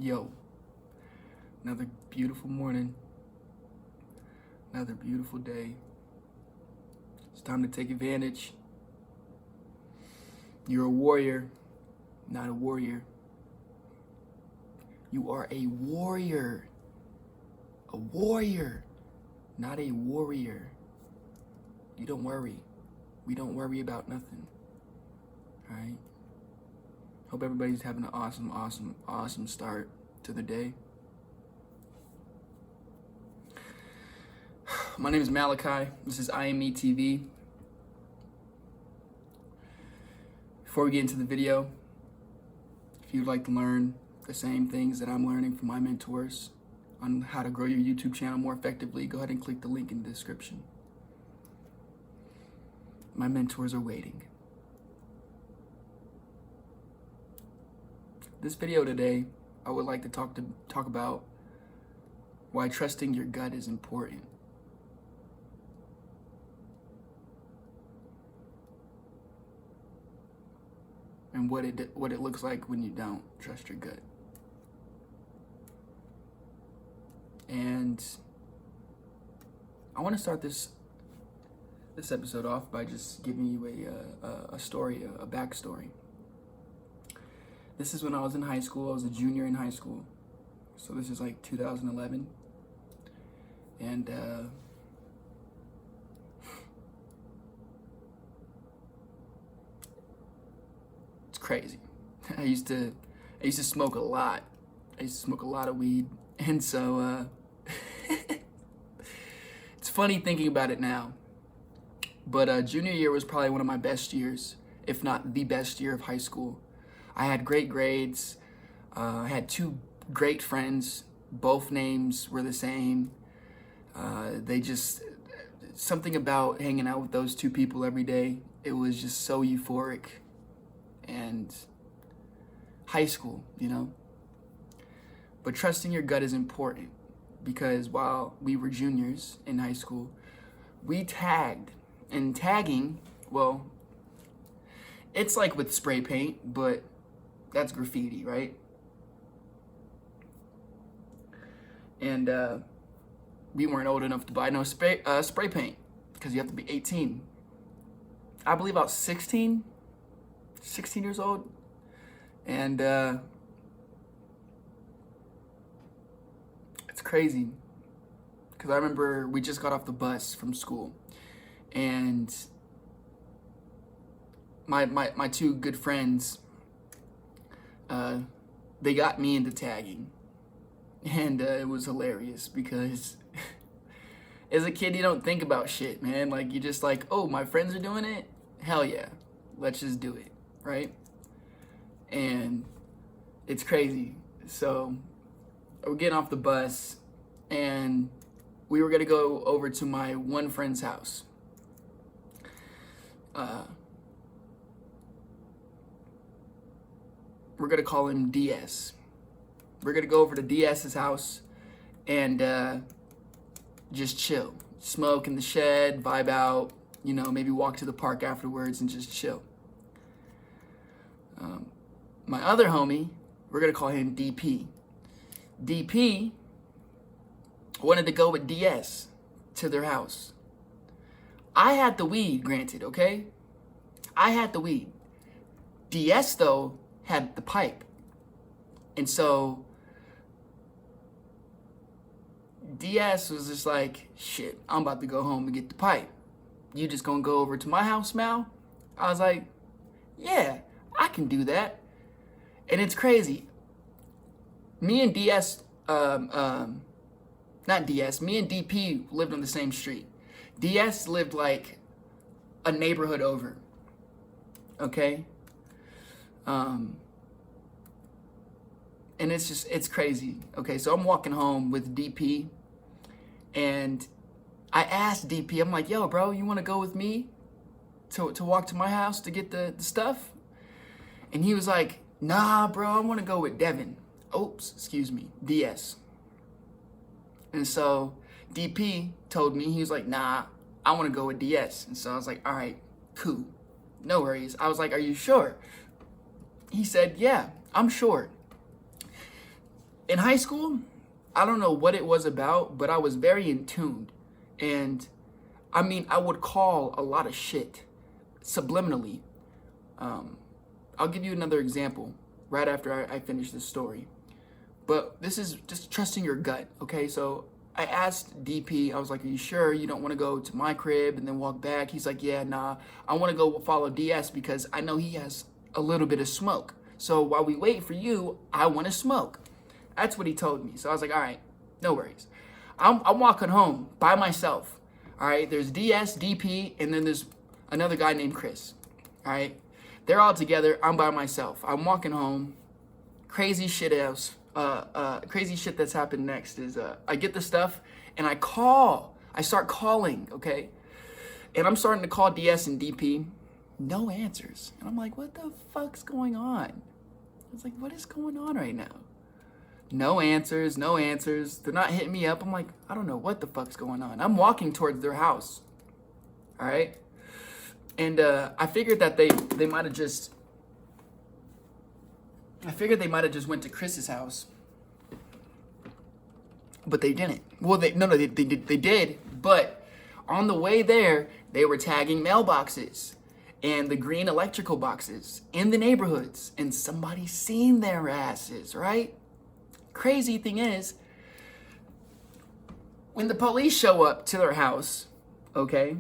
Yo, another beautiful morning, another beautiful day. It's time to take advantage. You're a warrior, not a warrior. You are a warrior, not a warrior. You don't worry. We don't worry about nothing, all right? Hope everybody's having an awesome start to the day. My name is Malachi. This is IME TV. Before we get into the video, if you'd like to learn the same things that I'm learning from my mentors on how to grow your YouTube channel more effectively, go ahead and click the link in the description. My mentors are waiting. This video today, I would like to talk about why trusting your gut is important. And what it looks like when you don't trust your gut. And I want to start this episode off by just giving you a story, a backstory. This is when I was in high school. I was a junior in high school. So this is like 2011. And it's crazy. I used to smoke a lot. I used to smoke a lot of weed. And so it's funny thinking about it now. But junior year was probably one of my best years, if not the best year of high school. I had great grades. I had two great friends. Both names were the same. Something about hanging out with those two people every day, it was just so euphoric. And high school, you know? But trusting your gut is important because while we were juniors in high school, we tagged. And tagging, well, it's like with spray paint, but that's graffiti, right? And we weren't old enough to buy no spray paint because you have to be 18. I believe I was 16 years old. And it's crazy because I remember we just got off the bus from school. And my two good friends, they got me into tagging. And it was hilarious because as a kid, you don't think about shit, man. Like, you're just like, oh, my friends are doing it? Hell yeah, let's just do it, right? And it's crazy. So we're getting off the bus, and we were going to go over to my one friend's house. We're gonna call him DS. We're gonna go over to DS's house and just chill, smoke in the shed, vibe out, you know, maybe walk to the park afterwards and just chill. My other homie, we're gonna call him DP. DP wanted to go with DS to their house. I had the weed, granted, okay? I had the weed. DS, though, had the pipe. And so DS was just like, shit, I'm about to go home and get the pipe. You just gonna go over to my house, Mal? I was like, yeah, I can do that. And it's crazy. Me and DS, not DS, me and DP lived on the same street. DS lived like a neighborhood over, okay? And it's crazy. Okay, so I'm walking home with DP, and I asked DP, I'm like, yo, bro, you wanna go with me to walk to my house to get the stuff? And he was like, nah, bro, I wanna go with Devin. Oops, excuse me, DS. And so DP told me, he was like, nah, I wanna go with DS. And so I was like, all right, cool, no worries. I was like, are you sure? He said, yeah, I'm sure. in high school, I don't know what it was about, but I was very in tune. And I mean, I would call a lot of shit subliminally. I'll give you another example right after I finish this story. But this is just trusting your gut, okay? So I asked DP, I was like, are you sure you don't want to go to my crib and then walk back? He's like, yeah, nah, I want to go follow DS because I know he has a little bit of smoke. So while we wait for you, I want to smoke. That's what he told me. So I was like, all right, no worries. I'm walking home by myself. All right, there's DS, DP, and then there's another guy named Chris. All right, they're all together. I'm by myself. I'm walking home. Crazy shit else. Crazy shit that's happened next is I get the stuff and I call. I start calling, okay? And I'm starting to call DS and DP. No answers. And I'm like, what the fuck's going on? I was like, what is going on right now? No answers, no answers. They're not hitting me up. I'm like, I don't know what the fuck's going on. I'm walking towards their house. All right? And I figured that they might have just went to Chris's house. But they didn't. Well, they did, but on the way there, they were tagging mailboxes and the green electrical boxes in the neighborhoods, and somebody seen their asses, right? Crazy thing is, when the police show up to their house, okay,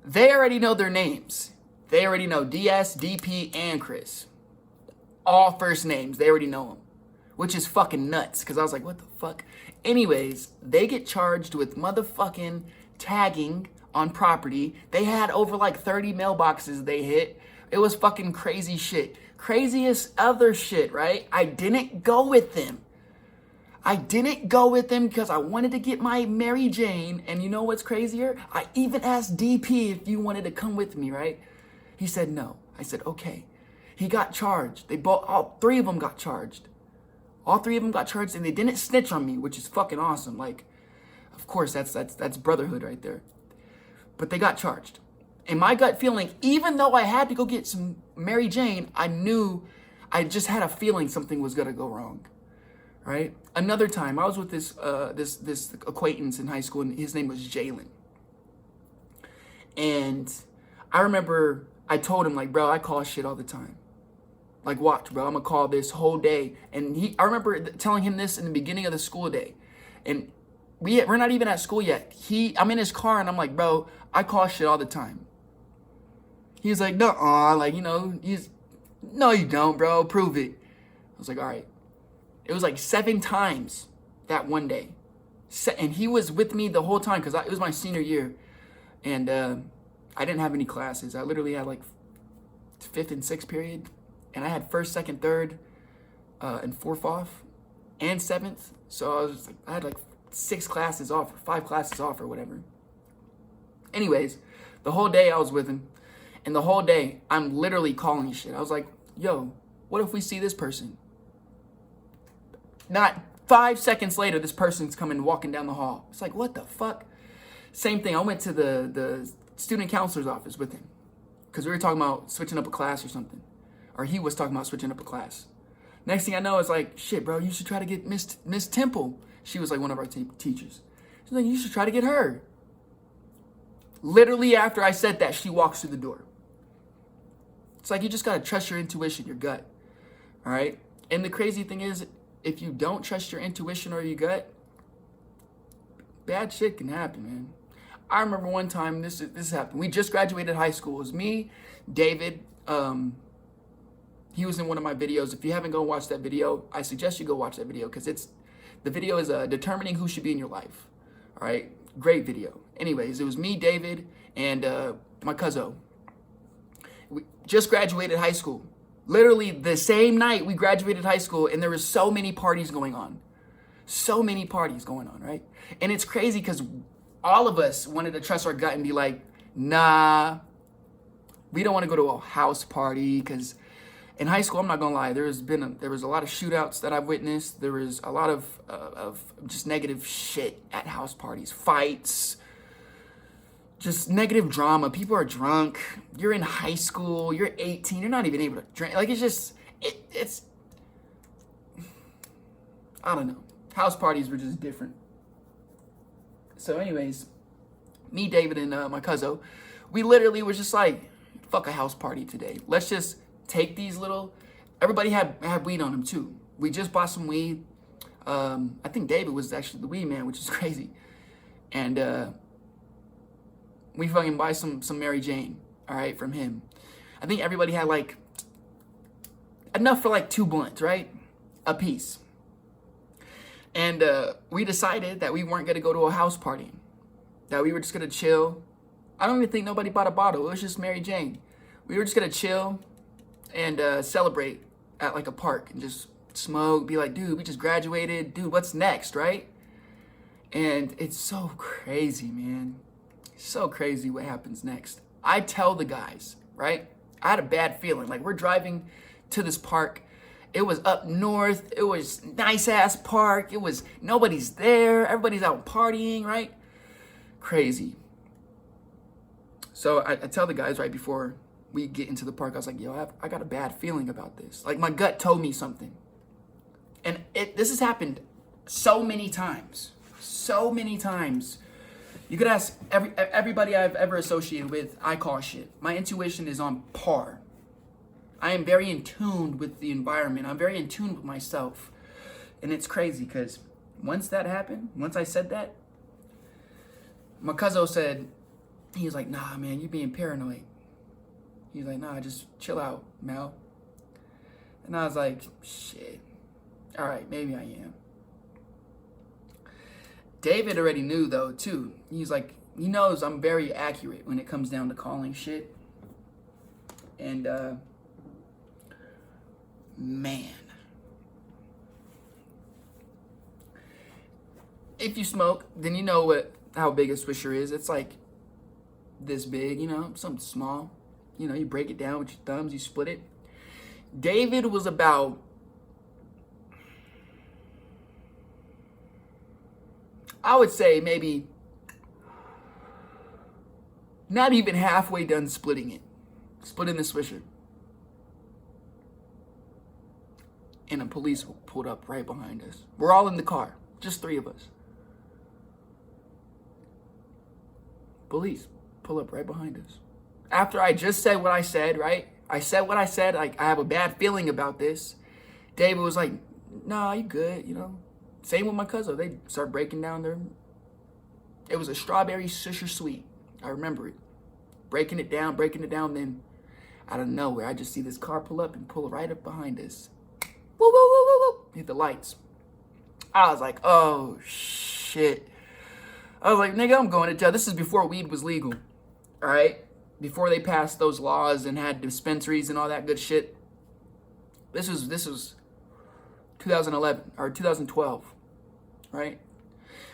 they already know their names. They already know DS, DP, and Chris. All first names. They already know them. Which is fucking nuts, because I was like, what the fuck? Anyways, they get charged with motherfucking tagging on property. They had over like 30 mailboxes they hit. It was fucking crazy shit. Craziest other shit, right? I didn't go with them. I didn't go with them because I wanted to get my Mary Jane. And you know what's crazier? I even asked DP if you wanted to come with me, right? He said no. I said, okay. He got charged. All three of them got charged. All three of them got charged, and they didn't snitch on me, which is fucking awesome. Like, of course, that's brotherhood right there. But they got charged. And my gut feeling, even though I had to go get some Mary Jane, I just had a feeling something was gonna go wrong, right? Another time, I was with this acquaintance in high school, and his name was Jalen. And I remember I told him, like, bro, I call shit all the time. Like, watch, bro, I'm gonna call this whole day. And I remember telling him this in the beginning of the school day. And we're not even at school yet. I'm in his car, and I'm like, bro, I call shit all the time. He's like, nuh-uh, like, no, you don't, bro, prove it. I was like, all right. It was like 7 times that one day. And he was with me the whole time, because it was my senior year. And I didn't have any classes. I literally had like 5th and 6th period. And I had 1st, 2nd, 3rd, and 4th off, and 7th. So I had like 6 classes off, or 5 classes off, or whatever. Anyways, the whole day I was with him, and the whole day I'm literally calling shit. I was like, yo, what if we see this person? Not 5 seconds later, this person's coming walking down the hall. It's like, what the fuck? Same thing. I went to the student counselor's office with him, because we were talking about switching up a class or something. Or he was talking about switching up a class. Next thing I know, it's like, shit, bro, you should try to get Miss Temple. She was like one of our teachers. She's like, you should try to get her. Literally after I said that, she walks through the door. It's like, you just got to trust your intuition, your gut. All right? And the crazy thing is, if you don't trust your intuition or your gut, bad shit can happen, man. I remember one time this happened. We just graduated high school. It was me, David, he was in one of my videos. If you haven't gone watch that video, I suggest you go watch that video, because the video is determining who should be in your life. All right, great video. Anyways, it was me, David, and my cousin. We just graduated high school. Literally the same night we graduated high school, and there were so many parties going on. So many parties going on, right? And it's crazy because all of us wanted to trust our gut and be like, nah, we don't want to go to a house party, because in high school, I'm not gonna lie, there was a lot of shootouts that I've witnessed. There was a lot of just negative shit at house parties, fights, just negative drama. People are drunk. You're in high school. You're 18. You're not even able to drink. Like, it's just, I don't know. House parties were just different. So anyways, me, David, and my cousin, we literally was just like, fuck a house party today. Let's just take these little, everybody had weed on them too. We just bought some weed. I think David was actually the weed man, which is crazy. And we fucking buy some Mary Jane, all right, from him. I think everybody had like enough for like 2 blunts, right? A piece. And we decided that we weren't gonna go to a house party, that we were just gonna chill. I don't even think nobody bought a bottle. It was just Mary Jane. We were just gonna chill and celebrate at like a park and just smoke, be like, dude, we just graduated. Dude, what's next, right? And it's so crazy, man. So crazy what happens next. I tell the guys, right? I had a bad feeling. Like, we're driving to this park. It was up north. It was nice ass park. It was, nobody's there. Everybody's out partying, right? Crazy. So I tell the guys right before we get into the park, I was like, yo, I got a bad feeling about this. Like, my gut told me something. And this has happened so many times. So many times. You could ask everybody I've ever associated with, I call shit. My intuition is on par. I am very in tune with the environment. I'm very in tune with myself. And it's crazy because once that happened, once I said that, my cousin said, he was like, nah, man, you're being paranoid. He's like, nah, just chill out, Mel. And I was like, shit. All right, maybe I am. David already knew, though, too. He's like, he knows I'm very accurate when it comes down to calling shit. And, man. If you smoke, then you know how big a swisher is. It's like this big, you know, something small. You know, you break it down with your thumbs, you split it. David was about, I would say maybe not even halfway done splitting the swisher. And a police pulled up right behind us. We're all in the car, just 3 of us. Police pull up right behind us. After I just said what I said, right? I said what I said, like, I have a bad feeling about this. David was like, nah, you good, you know? Same with my cousin. They start breaking down it was a strawberry swisher sweet. I remember it. Breaking it down, then out of nowhere, I just see this car pull up and pull right up behind us. Woo, woo, woo, woo, woo. Hit the lights. I was like, oh, shit. I was like, nigga, I'm going to jail. This is before weed was legal, all right? Before they passed those laws and had dispensaries and all that good shit. This was 2011 or 2012, right?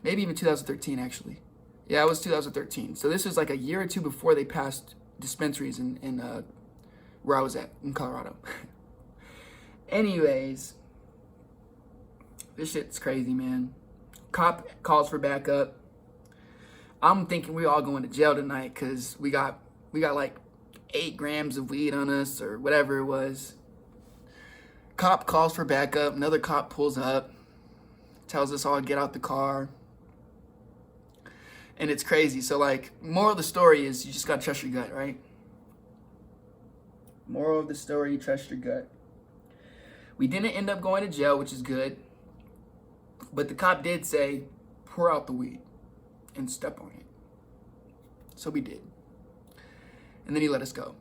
Maybe even 2013, actually. Yeah, it was 2013. So this was like a year or 2 before they passed dispensaries in where I was at, in Colorado. Anyways, this shit's crazy, man. Cop calls for backup. I'm thinking we all going to jail tonight because we got like 8 grams of weed on us or whatever it was. Cop calls for backup. Another cop pulls up, tells us all to get out the car. And it's crazy. So, like, moral of the story is you just got to trust your gut, right? Moral of the story, trust your gut. We didn't end up going to jail, which is good. But the cop did say, pour out the weed and step on it. So we did. And then he let us go.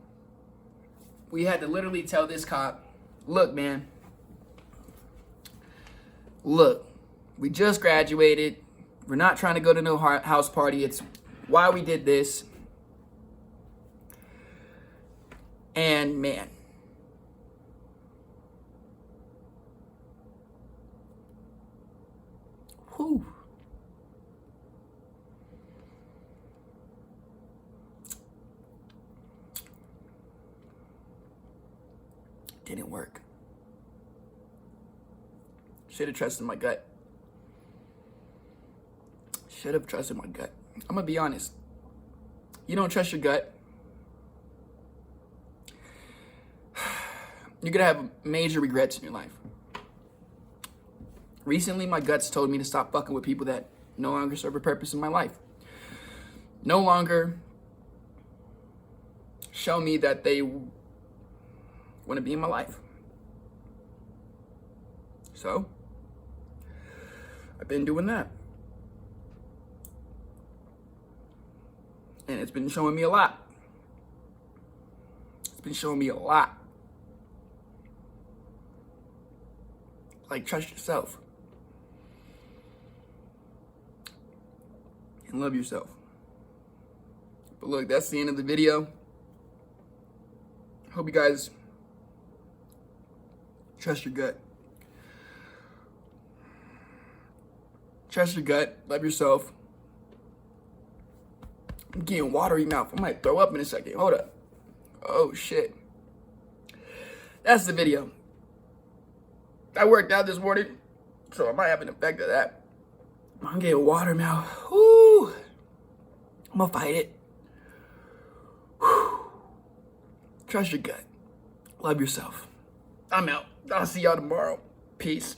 We had to literally tell this cop, look, man. Look, we just graduated. We're not trying to go to no house party. It's why we did this. And man, whew. Didn't work. Should have trusted my gut. Should have trusted my gut. I'm gonna be honest. You don't trust your gut, you're gonna have major regrets in your life. Recently, my guts told me to stop fucking with people that no longer serve a purpose in my life. No longer show me that they want to be in my life. So, I've been doing that. And it's been showing me a lot. It's been showing me a lot. Like, trust yourself. And love yourself. But look, that's the end of the video. Hope you guys trust your gut. Trust your gut. Love yourself. I'm getting watery mouth. I might throw up in a second. Hold up. Oh, shit. That's the video. I worked out this morning, so I might have an effect of that. I'm getting water mouth. Woo. I'm gonna fight it. Whew. Trust your gut. Love yourself. I'm out. I'll see y'all tomorrow. Peace.